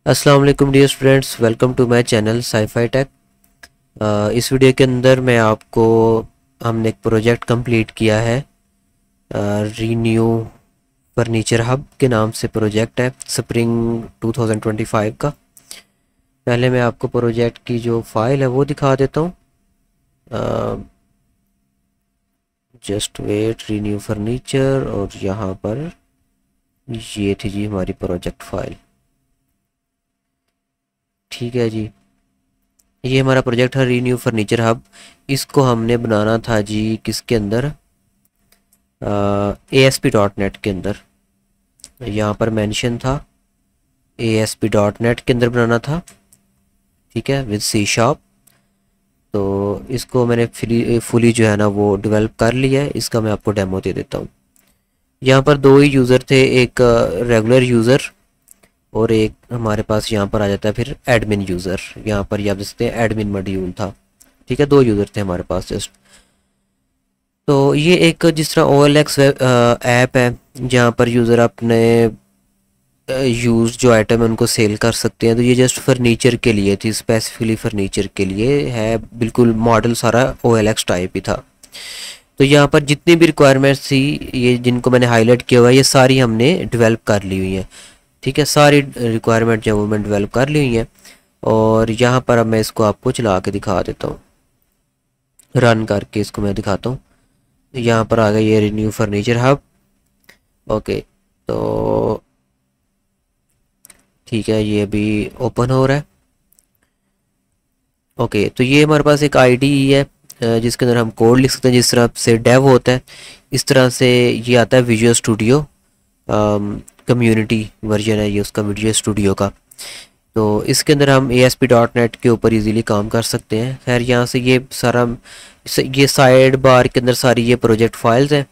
अस्सलाम वालेकुम dear students, welcome to my channel SciFi Tech. इस वीडियो के अंदर मैं आपको हमने एक प्रोजेक्ट कंप्लीट किया है। रीन्यू फर्नीचर हब के नाम से प्रोजेक्ट है, स्प्रिंग 2025 का। पहले मैं आपको प्रोजेक्ट की जो फाइल है वो दिखा देता हूँ। जस्ट वेट, रीन्यू फर्नीचर, और यहाँ पर ये थी जी हमारी प्रोजेक्ट फाइल। ठीक है जी, ये हमारा प्रोजेक्ट है रीन्यू फर्नीचर हब। इसको हमने बनाना था जी किसके अंदर, ASP.NET के अंदर। यहाँ पर मेंशन था ASP.NET के अंदर बनाना था, ठीक है, विद C#। तो इसको मैंने फुली जो है ना वो डेवलप कर लिया है। इसका मैं आपको डेमो दे देता हूँ। यहाँ पर दो ही यूज़र थे, एक रेगुलर यूज़र और एक हमारे पास यहाँ पर आ जाता है फिर एडमिन यूज़र। यहाँ पर ये आप देख सकते हैं एडमिन मॉड्यूल था, ठीक है। दो यूज़र थे हमारे पास जस्ट। तो ये एक जिस तरह OLX ऐप है जहाँ पर यूज़र अपने यूज़ जो आइटम है उनको सेल कर सकते हैं। तो ये जस्ट फर्नीचर के लिए थी, स्पेसिफिकली फर्नीचर के लिए है। बिल्कुल मॉडल सारा OLX टाइप ही था। तो यहाँ पर जितनी भी रिक्वायरमेंट्स थी, ये जिनको मैंने हाईलाइट किया हुआ है, ये सारी हमने डेवलप कर ली हुई हैं, ठीक है। सारी रिक्वायरमेंट जो वो मैंने डेवलप कर ली हुई हैं। और यहाँ पर अब मैं इसको आपको चला के दिखा देता हूँ, रन करके इसको मैं दिखाता हूँ। यहाँ पर आ गया ये रीन्यू फर्नीचर हब। ओके, तो ठीक है, ये भी ओपन हो रहा है। ओके, तो ये हमारे पास एक आईडी है जिसके अंदर हम कोड लिख सकते हैं। जिस तरह से डेव होता है इस तरह से ये आता है विजुअल स्टूडियो। कम्युनिटी वर्जन है ये उसका, विजुअल स्टूडियो का। तो इसके अंदर हम ASP.NET के ऊपर इजीली काम कर सकते हैं। खैर, यहाँ से ये सारा ये साइड बार के अंदर सारी ये प्रोजेक्ट फाइल्स हैं,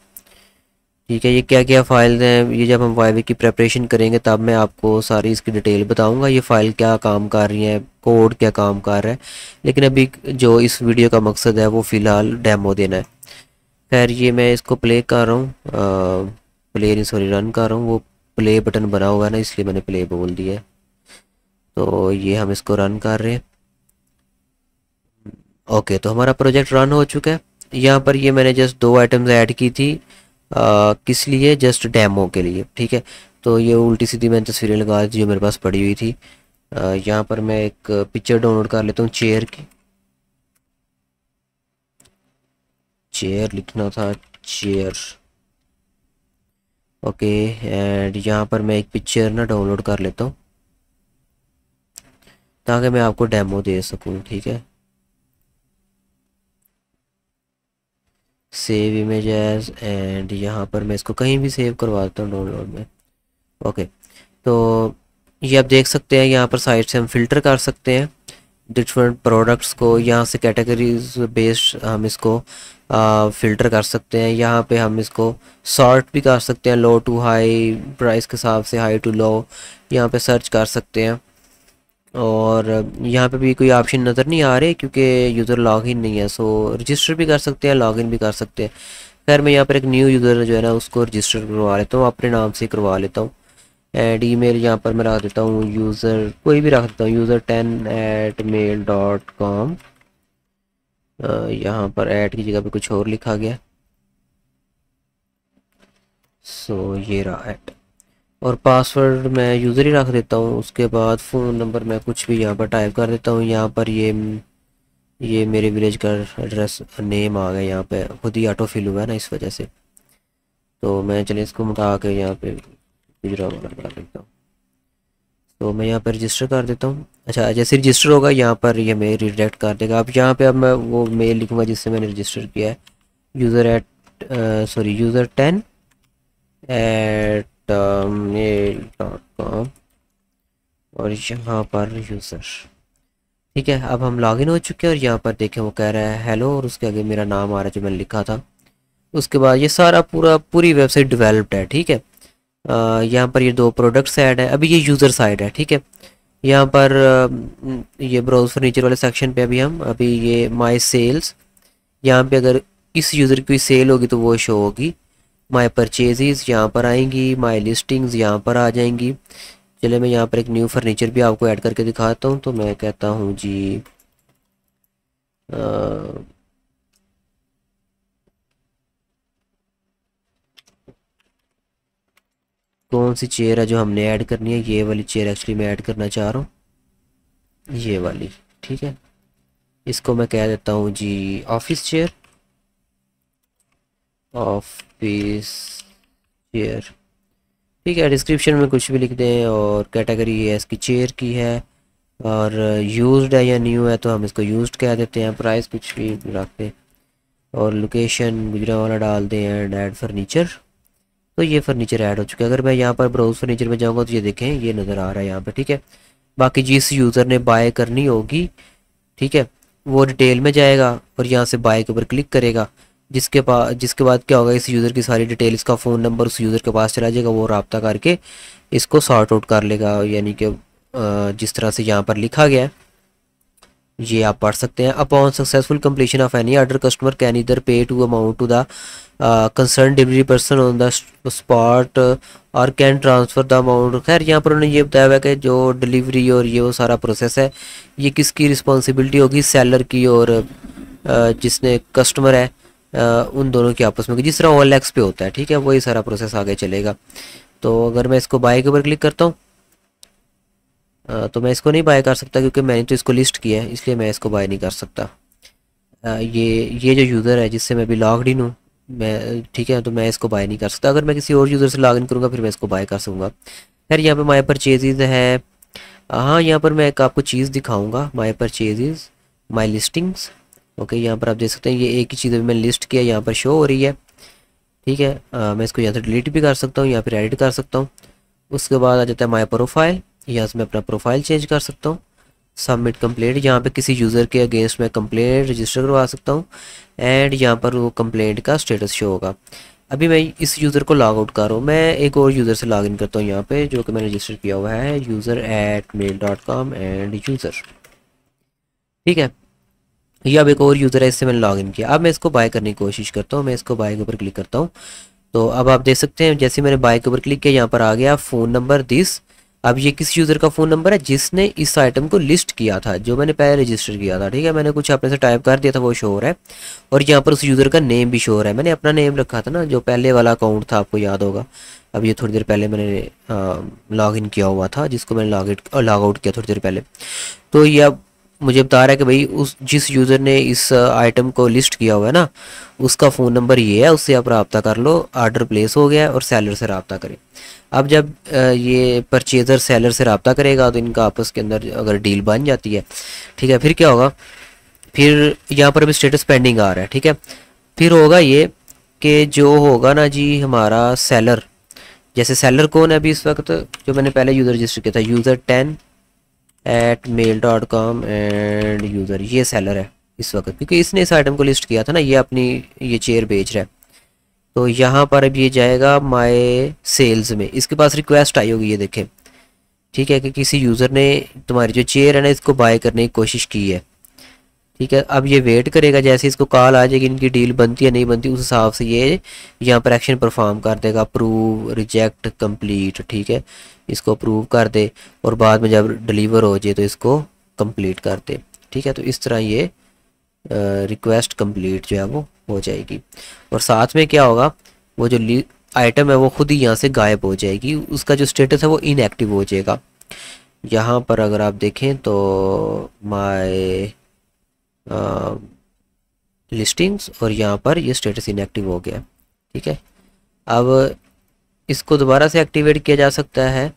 ठीक है। ये क्या क्या फाइल्स हैं, ये जब हम वाईवे की प्रेपरेशन करेंगे तब मैं आपको सारी इसकी डिटेल बताऊंगा, ये फ़ाइल क्या काम कर रही है, कोड क्या काम कर रहा है। लेकिन अभी जो इस वीडियो का मकसद है वो फ़िलहाल डेमो देना है। खैर, ये मैं इसको प्ले कर रहा हूँ, प्ले नहीं सॉरी रन कर रहा हूँ। वो प्ले बटन बना हुआ है ना, इसलिए मैंने प्ले बोल दिया है। तो ये हम इसको रन कर रहे हैं। ओके, तो हमारा प्रोजेक्ट रन हो चुका है। यहाँ पर ये मैंने जस्ट दो आइटम्स ऐड की थी, किस लिए, जस्ट डेमो के लिए, ठीक है। तो ये उल्टी सीधी मैंने तस्वीरें लगा दी जो मेरे पास पड़ी हुई थी। यहाँ पर मैं एक पिक्चर डाउनलोड कर लेता हूँ चेयर की। चेयर लिखना था, चेयर। ओके, एंड यहाँ पर मैं एक पिक्चर ना डाउनलोड कर लेता हूँ ताकि मैं आपको डेमो दे सकूँ, ठीक है। सेव इमेज एज, एंड यहाँ पर मैं इसको कहीं भी सेव करवा देता हूँ डाउनलोड में। ओके, तो ये आप देख सकते हैं यहाँ पर साइड से हम फिल्टर कर सकते हैं डिफरेंट प्रोडक्ट्स को। यहाँ से कैटेगरीज बेस्ड हम इसको फ़िल्टर कर सकते हैं। यहाँ पे हम इसको सॉर्ट भी कर सकते हैं, लो टू हाई, प्राइस के हिसाब से हाई टू लो यहाँ पे सर्च कर सकते हैं। और यहाँ पे भी कोई ऑप्शन नज़र नहीं आ रहे क्योंकि यूज़र लॉगिन नहीं है। सो रजिस्टर भी कर सकते हैं, लॉगिन भी कर सकते हैं। खैर, मैं यहाँ पर एक न्यू यूज़र जो है ना उसको रजिस्टर करवा लेता हूँ, अपने नाम से करवा लेता हूँ। एंड ईमेल यहाँ पर मैं रख देता हूँ यूज़र, कोई भी रख देता हूँ, user10@mail.com। यहाँ पर ऐड की जगह पे कुछ और लिखा गया। सो ये रहा ऐड, और पासवर्ड मैं यूज़र ही रख देता हूँ। उसके बाद फ़ोन नंबर मैं कुछ भी यहाँ पर टाइप कर देता हूँ। यहाँ पर ये मेरे विलेज का एड्रेस नेम आ गया, यहाँ पे खुद ही ऑटो फिल हुआ है ना इस वजह से। तो मैं चलिए इसको मिटा के यहाँ पे गुजरात वाला कर देता हूँ। तो मैं यहाँ पर रजिस्टर कर देता हूँ। अच्छा, जैसे रजिस्टर होगा यहाँ पर ये मेल रिडायरेक्ट कर देगा। अब यहाँ पे अब मैं वो मेल लिखूँगा जिससे मैंने रजिस्टर किया है, user10@mail.com, और यहाँ पर यूज़र, ठीक है। अब हम लॉगिन हो चुके हैं और यहाँ पर देखें वो कह रहा है हेलो, और उसके आगे मेरा नाम आ रहा है जो मैंने लिखा था। उसके बाद ये सारा पूरी वेबसाइट डेवलप्ड है, ठीक है। यहाँ पर ये दो प्रोडक्ट्स ऐड है। अभी ये यूज़र साइड है, ठीक है। यहाँ पर ये ब्राउज फर्नीचर वाले सेक्शन पे अभी ये माय सेल्स, यहाँ पे अगर इस यूज़र की कोई सेल होगी तो वो शो होगी। माय परचेजेस यहाँ पर आएंगी, माय लिस्टिंग्स यहाँ पर आ जाएंगी। चले मैं यहाँ पर एक न्यू फर्नीचर भी आपको ऐड करके दिखाता हूँ। तो मैं कहता हूँ जी कौन सी चेयर है जो हमने ऐड करनी है, ये वाली चेयर एक्चुअली मैं ऐड करना चाह रहा हूँ, ये वाली। ठीक है, इसको मैं कह देता हूँ जी ऑफिस चेयर, ऑफिस चेयर। ठीक है, डिस्क्रिप्शन में कुछ भी लिख दें और कैटेगरी ये इसकी चेयर की है, और यूज्ड है या न्यू है तो हम इसको यूज्ड कह देते हैं। प्राइस कुछ भी रख दें और लोकेशन गुजरांवाला डाल दें एंड ऐड फर्नीचर। तो ये फर्नीचर ऐड हो चुका है। अगर मैं यहाँ पर ब्राउज फर्नीचर में जाऊँगा तो ये देखें ये नज़र आ रहा है यहाँ पर। ठीक है, बाकी जिस यूज़र ने बाय करनी होगी, ठीक है, वो डिटेल में जाएगा और यहाँ से बाय के ऊपर क्लिक करेगा, जिसके बाद क्या होगा, इस यूज़र की सारी डिटेल, इसका फ़ोन नंबर उस यूज़र के पास चला जाएगा, वो रब्ता करके इसको सॉर्ट आउट कर लेगा। यानी कि जिस तरह से यहाँ पर लिखा गया है ये आप पढ़ सकते हैं। Upon successful completion of any order customer can either pay to amount to the concern delivery person on the spot और कैन ट्रांसफ़र द अमाउंट। खैर यहाँ पर उन्होंने ये बताया हुआ है कि जो डिलीवरी और ये वो सारा प्रोसेस है ये किसकी रिस्पॉन्सिबिलिटी होगी, सेलर की और जिसने कस्टमर है उन दोनों की आपस में, जिस तरह OLX पे होता है। ठीक है, वही सारा प्रोसेस आगे चलेगा। तो अगर मैं इसको बाय के ऊपर क्लिक करता हूँ तो मैं इसको नहीं बाय कर सकता क्योंकि मैंने तो इसको लिस्ट किया है, इसलिए मैं इसको बाय नहीं कर सकता। ये जो यूज़र है जिससे मैं अभी लॉग्ड इन हूँ मैं, ठीक है, तो मैं इसको बाय नहीं कर सकता। अगर मैं किसी और यूज़र से लॉग इन करूँगा फिर मैं इसको बाय कर सकूँगा। खैर यहाँ पे माई परचेजेज़ है। हाँ, यहाँ पर मैं एक आपको चीज़ दिखाऊँगा, माई परचेजेज़, माई लिस्टिंग्स। ओके, यहाँ पर आप देख सकते हैं ये एक ही चीज़ अभी मैंने लिस्ट किया, यहाँ पर शो हो रही है। ठीक है, मैं इसको यहाँ से डिलीट भी कर सकता हूँ, यहाँ पर एडिट कर सकता हूँ। उसके बाद आ जाता है माई प्रोफाइल, यहाँ से मैं अपना प्रोफाइल चेंज कर सकता हूँ। सबमिट कंप्लेंट, यहाँ पे किसी यूज़र के अगेंस्ट मैं कंप्लेंट रजिस्टर करवा सकता हूँ एंड यहाँ पर वो कंप्लेंट का स्टेटस शो होगा। अभी मैं इस यूज़र को लॉग आउट कर रहा हूँ, मैं एक और यूज़र से लॉग इन करता हूँ यहाँ पे जो कि मैंने रजिस्टर किया हुआ है user@mail.com एंड यूज़र। ठीक है, ये अब एक और यूज़र है, इससे मैंने लॉग इन किया। अब मैं इसको बाय करने की कोशिश करता हूँ, मैं इसको बाय के ऊपर क्लिक करता हूँ। तो अब आप देख सकते हैं जैसे मैंने बाय के ऊपर क्लिक किया यहाँ पर आ गया फ़ोन नंबर दिस। अब ये किस यूज़र का फ़ोन नंबर है जिसने इस आइटम को लिस्ट किया था, जो मैंने पहले रजिस्टर किया था। ठीक है, मैंने कुछ अपने से टाइप कर दिया था वो शो हो रहा है, और यहाँ पर उस यूज़र का नेम भी शो हो रहा है। मैंने अपना नेम रखा था ना, जो पहले वाला अकाउंट था, आपको याद होगा। अब ये थोड़ी देर पहले मैंने लॉग इन किया हुआ था, जिसको मैंने लॉग आउट किया थोड़ी देर पहले। तो ये अब मुझे बता रहा है कि भाई उस जिस यूज़र ने इस आइटम को लिस्ट किया हुआ है ना, उसका फ़ोन नंबर ये है, उससे आप रब्ता कर लो, आर्डर प्लेस हो गया है और सेलर से रब्ता करें। अब जब ये परचेज़र सेलर से रब्ता करेगा तो इनका आपस के अंदर अगर डील बन जाती है, ठीक है, फिर क्या होगा, फिर यहाँ पर अभी स्टेटस पेंडिंग आ रहा है। ठीक है, फिर होगा ये कि जो होगा ना जी हमारा सेलर, जैसे सेलर कौन है अभी इस वक्त, जो मैंने पहले यूज़र रजिस्टर किया था user10@mail.com एंड यूज़र, ये सेलर है इस वक्त क्योंकि इसने इस आइटम को लिस्ट किया था ना, ये अपनी ये चेयर बेच रहा है। तो यहाँ पर अब ये जाएगा माय सेल्स में, इसके पास रिक्वेस्ट आई होगी, ये देखें। ठीक है, कि किसी यूज़र ने तुम्हारी जो चेयर है ना इसको बाय करने की कोशिश की है। ठीक है, अब ये वेट करेगा, जैसे इसको कॉल आ जाएगी, इनकी डील बनती है नहीं बनती, उस हिसाब से ये यहाँ पर एक्शन परफॉर्म कर देगा, अप्रूव, रिजेक्ट, कंप्लीट। ठीक है, इसको अप्रूव कर दे और बाद में जब डिलीवर हो जाए तो इसको कंप्लीट कर दे। ठीक है, तो इस तरह ये रिक्वेस्ट कंप्लीट जो है वो हो जाएगी, और साथ में क्या होगा, वो जो आइटम है वो खुद ही यहाँ से गायब हो जाएगी, उसका जो स्टेटस है वो इनएक्टिव हो जाएगा। यहाँ पर अगर आप देखें तो माय लिस्टिंग्स, और यहाँ पर ये स्टेटस इनएक्टिव हो गया। ठीक है, अब इसको दोबारा से एक्टिवेट किया जा सकता है,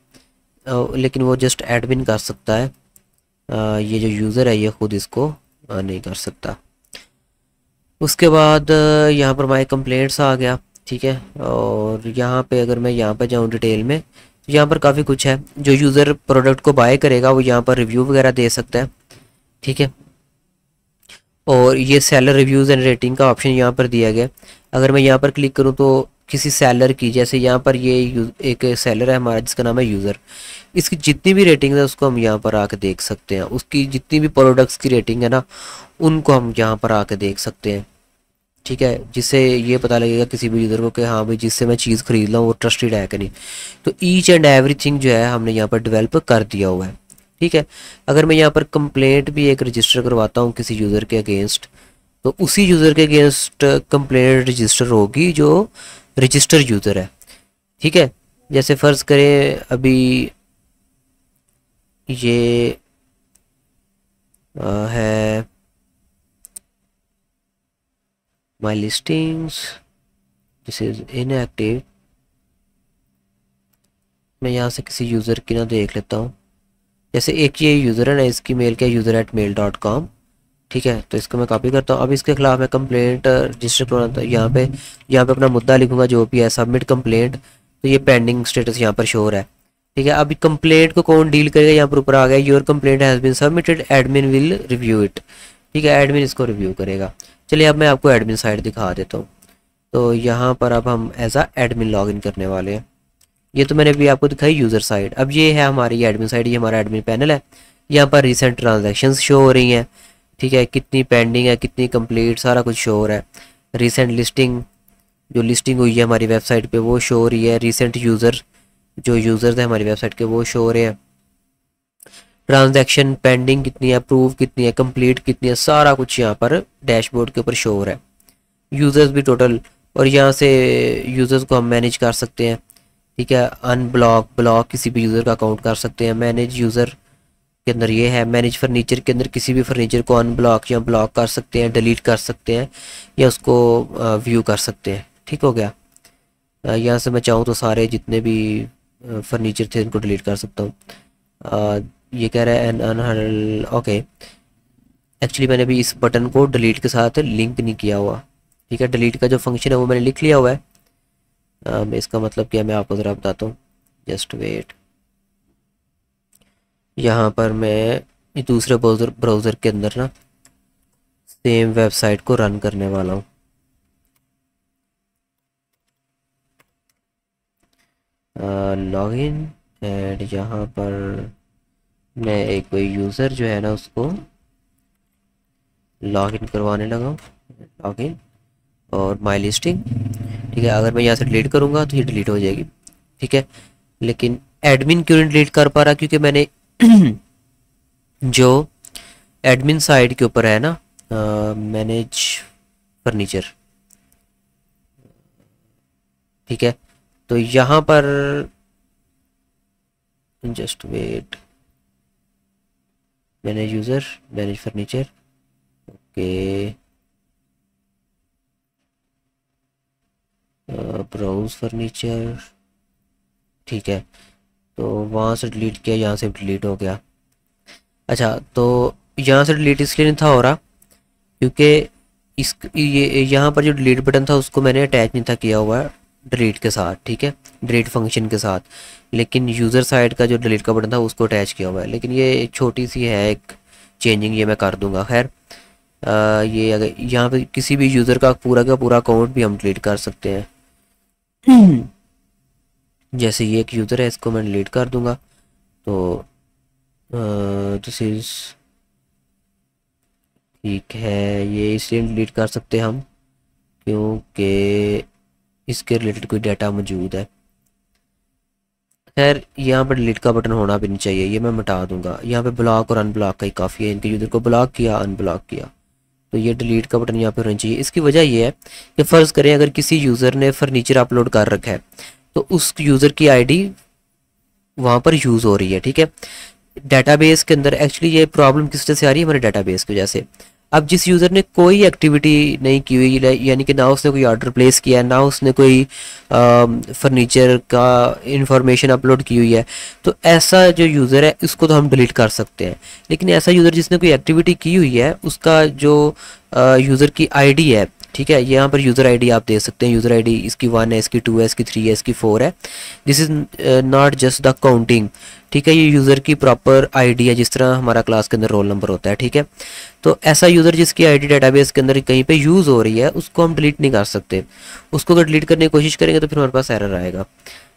लेकिन वो जस्ट एडमिन कर सकता है, ये जो यूज़र है ये खुद इसको नहीं कर सकता। उसके बाद यहाँ पर माई कंप्लेंट्स आ गया। ठीक है, और यहाँ पे अगर मैं यहाँ पर जाऊँ डिटेल में तो यहाँ पर काफ़ी कुछ है। जो यूज़र प्रोडक्ट को बाय करेगा वो यहाँ पर रिव्यू वगैरह दे सकता है। ठीक है, और ये सेलर रिव्यूज़ एंड रेटिंग का ऑप्शन यहाँ पर दिया गया। अगर मैं यहाँ पर क्लिक करूँ तो किसी सेलर की, जैसे यहाँ पर ये एक सेलर है हमारा जिसका नाम है यूज़र, इसकी जितनी भी रेटिंग है उसको हम यहाँ पर आके देख सकते हैं। उसकी जितनी भी प्रोडक्ट्स की रेटिंग है ना उनको हम यहाँ पर आके देख सकते हैं। ठीक है, जिससे ये पता लगेगा किसी भी यूज़र को कि हाँ भाई जिससे मैं चीज़ खरीद रहा हूँ वो ट्रस्टेड है कि नहीं। तो ईच एंड एवरीथिंग जो है हमने यहाँ पर डेवलप कर दिया हुआ है। ठीक है, अगर मैं यहाँ पर कंप्लेंट भी एक रजिस्टर करवाता हूँ किसी यूज़र के अगेंस्ट, तो उसी यूज़र के अगेंस्ट कंप्लेंट रजिस्टर होगी जो रजिस्टर यूज़र है। ठीक है, जैसे फ़र्ज़ करें अभी ये है माई लिस्टिंग्स, दिस इज़ इनएक्टिव। मैं यहाँ से किसी यूज़र की ना देख लेता हूँ, जैसे एक ये यूज़र है ना, इसकी मेल क्या user@mail.com। ठीक है, तो इसको मैं कॉपी करता हूँ। अब इसके खिलाफ मैं कंप्लेंट रजिस्टर करवाता हूँ। यहाँ पे अपना मुद्दा लिखूंगा जो भी है, सबमिट कंप्लेंट। तो ये पेंडिंग स्टेटस यहाँ पर शो हो रहा है। ठीक है, अभी कंप्लेंट को कौन डील करेगा, यहाँ पर ऊपर आ गया your complaint has been submitted, admin will review it. ठीक है, एडमिन इसको रिव्यू करेगा। चलिए अब मैं आपको एडमिन साइड दिखा देता हूँ। तो यहाँ पर अब हम as a admin log in करने वाले हैं। ये तो मैंने अभी आपको दिखाई यूज़र साइड। अब ये है हमारी एडमिन साइड, ये हमारा एडमिन पैनल है। यहाँ पर रिसेंट ट्रांजैक्शंस शो हो रही हैं। ठीक है, कितनी पेंडिंग है, कितनी कंप्लीट, सारा कुछ शो हो रहा है। रिसेंट लिस्टिंग, जो लिस्टिंग हुई है हमारी वेबसाइट पे वो शो हो रही है। रिसेंट यूज़र, जो यूज़र्स हैं हमारी वेबसाइट के वो शो हो रहे हैं। ट्रांजैक्शन पेंडिंग कितनी है, अप्रूव कितनी है, कंप्लीट कितनी है, सारा कुछ यहाँ पर डैशबोर्ड के ऊपर शो हो रहा है। यूज़र्स भी टोटल, और यहाँ से यूज़र्स को हम मैनेज कर सकते हैं। ठीक है, अनब्लॉक, ब्लॉक किसी भी यूज़र का अकाउंट कर सकते हैं। मैनेज यूज़र के अंदर ये है, मैनेज फर्नीचर के अंदर किसी भी फर्नीचर को अनब्लॉक या ब्लॉक कर सकते हैं, डिलीट कर सकते हैं, या उसको व्यू कर सकते हैं। ठीक हो गया। यहाँ से मैं चाहूँ तो सारे जितने भी फर्नीचर थे उनको डिलीट कर सकता हूँ। ये कह रहा है एन अनहर्ड, ओके। एक्चुअली मैंने भी इस बटन को डिलीट के साथ लिंक नहीं किया हुआ। ठीक है, डिलीट का जो फंक्शन है वो मैंने लिख लिया हुआ है। इसका मतलब क्या, मैं आपको ज़रा बताता हूँ, जस्ट वेट। यहाँ पर मैं दूसरे ब्राउज़र के अंदर ना सेम वेबसाइट को रन करने वाला हूँ। लॉगिन, एंड यहाँ पर मैं एक कोई यूज़र जो है ना उसको लॉगिन करवाने लगा हूँ। लॉगिन और माई लिस्टिंग। ठीक है, अगर मैं यहाँ से डिलीट करूँगा तो ये डिलीट हो जाएगी। ठीक है, लेकिन एडमिन क्यों नहीं डिलीट कर पा रहा, क्योंकि मैंने जो एडमिन साइड के ऊपर है ना मैनेज फर्नीचर, ठीक है, तो यहाँ पर just wait, manage user, manage furniture, okay, browse furniture. ठीक है, तो वहाँ से डिलीट किया, यहाँ से डिलीट हो गया। अच्छा, तो यहाँ से डिलीट इसलिए नहीं था हो रहा क्योंकि ये यहाँ पर जो डिलीट बटन था उसको मैंने अटैच नहीं था किया हुआ डिलीट के साथ। ठीक है, डिलीट फंक्शन के साथ, लेकिन यूज़र साइड का जो डिलीट का बटन था उसको अटैच किया हुआ है। लेकिन ये छोटी सी है एक चेंजिंग, ये मैं कर दूंगा। खैर, ये अगर यहाँ पे किसी भी यूज़र का पूरा अकाउंट भी हम डिलीट कर सकते हैं। जैसे ये एक यूज़र है, इसको मैं डिलीट कर दूंगा। तो दिस इज़, ठीक है, ये इसलिए डिलीट कर सकते हैं हम क्योंकि इसके रिलेटेड कोई डाटा मौजूद है। खैर, यहाँ पर डिलीट का बटन होना भी नहीं चाहिए, ये मैं मिटा दूंगा। यहाँ पे ब्लॉक और अनब्लॉक का ही काफ़ी है, इनके यूज़र को ब्लॉक किया, अनब्लॉक किया, तो ये डिलीट का बटन यहाँ पे होना चाहिए। इसकी वजह ये है कि फ़र्ज़ करें अगर किसी यूज़र ने फर्नीचर अपलोड कर रखा है तो उस यूज़र की आईडी वहाँ पर यूज़ हो रही है। ठीक है, डेटाबेस के अंदर एक्चुअली ये प्रॉब्लम किस वजह से आ रही है, हमारे डेटाबेस की वजह से। अब जिस यूज़र ने कोई एक्टिविटी नहीं की हुई, यानी कि ना उसने कोई ऑर्डर प्लेस किया है, ना उसने कोई फर्नीचर का इंफॉर्मेशन अपलोड की हुई है, तो ऐसा जो यूज़र है इसको तो हम डिलीट कर सकते हैं। लेकिन ऐसा यूज़र जिसने कोई एक्टिविटी की हुई है, उसका जो यूज़र की आईडी है, ठीक है, यहाँ पर यूज़र आईडी आप देख सकते हैं। यूज़र आईडी इसकी 1 है, इसकी 2 है, इसकी 3 है, इसकी 4 है। This is not just the counting. ठीक है, ये यूज़र की प्रॉपर आईडी है, जिस तरह हमारा क्लास के अंदर रोल नंबर होता है। ठीक है, तो ऐसा यूज़र जिसकी आईडी डेटाबेस के अंदर कहीं पे यूज़ हो रही है उसको हम डिलीट नहीं कर सकते। उसको अगर डिलीट करने की कोशिश करेंगे तो फिर हमारे पास एरर आएगा।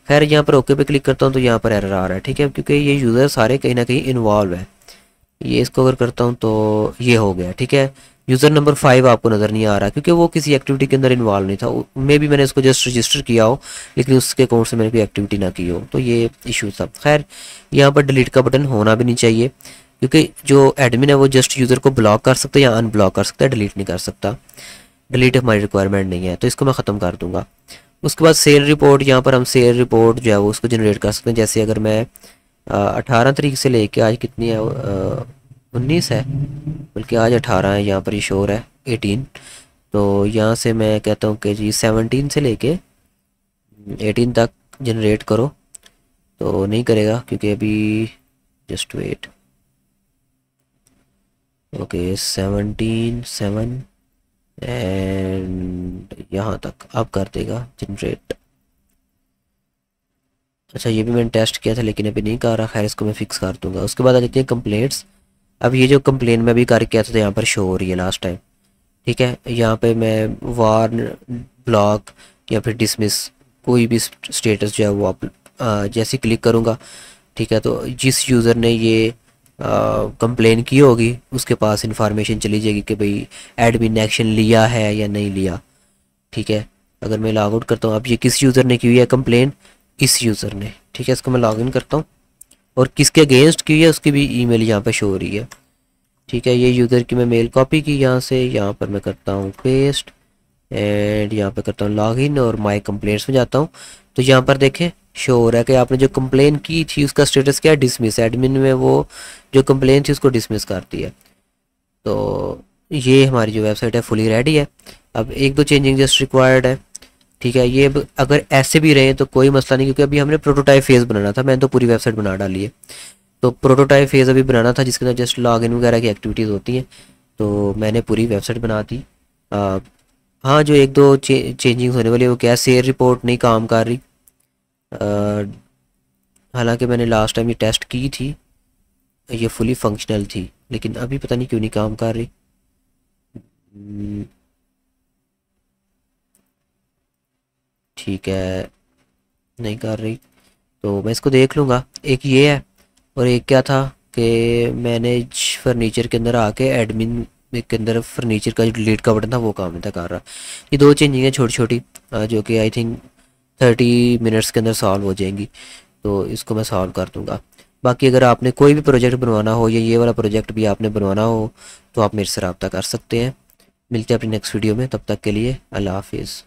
खैर, यहाँ पर ओके पे क्लिक करता हूँ तो यहाँ पर एरर आ रहा है। ठीक है, क्योंकि ये यूज़र सारे कहीं ना कहीं इन्वॉल्व है। ये इसको अगर करता हूँ तो ये हो गया। ठीक है, यूज़र नंबर 5 आपको नज़र नहीं आ रहा क्योंकि वो किसी एक्टिविटी के अंदर इन्वॉल्व नहीं था, मे भी मैंने इसको जस्ट रजिस्टर किया हो लेकिन उसके अकाउंट से मैंने कोई एक्टिविटी ना की हो, तो ये इशू था। खैर यहाँ पर डिलीट का बटन होना भी नहीं चाहिए क्योंकि जो एडमिन है वो जस्ट यूज़र को ब्लॉक कर सकता है या अनब्लॉक कर सकता है, डिलीट नहीं कर सकता। डिलीट हमारी रिक्वायरमेंट नहीं है, तो इसको मैं ख़त्म कर दूंगा। उसके बाद सेल रिपोर्ट, यहाँ पर हम सेल रिपोर्ट जो है वो उसको जनरेट कर सकते हैं। जैसे अगर मैं 18 तारीख से लेके आज कितनी है, 19 है, बल्कि आज 18 है, यहाँ पर ये शोर है 18। तो यहाँ से मैं कहता हूँ कि जी 17 से लेके 18 तक जनरेट करो, तो नहीं करेगा क्योंकि अभी जस्ट वेट। ओके 17 एंड यहाँ तक अब कर देगा जनरेट। अच्छा ये भी मैंने टेस्ट किया था लेकिन अभी नहीं कर रहा, खैर इसको मैं फिक्स कर दूंगा। उसके बाद आ जाती है कंप्लेंट्स। अब ये जो कंप्लेन मैं भी करके आता था यहाँ पर शो हो रही है लास्ट टाइम, ठीक है। यहाँ पे मैं वार्न, ब्लॉक या फिर डिसमिस कोई भी स्टेटस जो है वो आप जैसे क्लिक करूँगा, ठीक है, तो जिस यूज़र ने ये कंप्लेन की होगी उसके पास इंफॉर्मेशन चली जाएगी कि भाई एडमिन ने एक्शन लिया है या नहीं लिया, ठीक है। अगर मैं लॉग आउट करता हूँ, अब ये किस यूज़र ने की हुई है कंप्लेन, इस यूज़र ने, ठीक है। इसको मैं लॉग इन करता हूँ और किसके अगेंस्ट की है उसकी भी ईमेल यहाँ पे शो हो रही है, ठीक है। ये यूज़र की मैं मेल कॉपी की यहाँ से, यहाँ पर मैं करता हूँ पेस्ट एंड यहाँ पे करता हूँ लॉगिन और माय कंप्लेंट्स में जाता हूँ। तो यहाँ पर देखें शो हो रहा है कि आपने जो कंप्लेन की थी उसका स्टेटस क्या है, डिसमिस। एडमिन में वो जो कंप्लेन थी उसको डिसमिस करती है। तो ये हमारी जो वेबसाइट है फुली रेडी है। अब एक दो चेंजिंग जस्ट रिक्वायर्ड है, ठीक है। ये अगर ऐसे भी रहे तो कोई मसला नहीं क्योंकि अभी हमने प्रोटोटाइप फेज़ बनाना था, मैंने तो पूरी वेबसाइट बना डाली है। तो प्रोटोटाइप फेज़ अभी बनाना था जिसके अंदर जस्ट लॉगिन वगैरह की एक्टिविटीज़ होती हैं, तो मैंने पूरी वेबसाइट बना दी। हाँ जो एक दो चेंजिंग होने वाली है वो क्या है, शेयर रिपोर्ट नहीं काम कर रही। हालांकि मैंने लास्ट टाइम ये टेस्ट की थी, ये फुली फंक्शनल थी, लेकिन अभी पता नहीं क्यों नहीं काम कर रही। ठीक है नहीं कर रही, तो मैं इसको देख लूँगा। एक ये है और एक क्या था कि मैनेज फर्नीचर के अंदर आके एडमिन के अंदर फर्नीचर का जो डिलीट का बटन था वो काम नहीं था कर रहा। ये दो चेंजिंग है छोटी छोटी जो कि आई थिंक 30 मिनट्स के अंदर सॉल्व हो जाएंगी, तो इसको मैं सॉल्व कर दूंगा। बाकी अगर आपने कोई भी प्रोजेक्ट बनवाना हो या ये वाला प्रोजेक्ट भी आपने बनवाना हो तो आप मेरे से रब्ता कर सकते हैं। मिलते हैं अपनी नेक्स्ट वीडियो में, तब तक के लिए अल्लाह हाफिज़।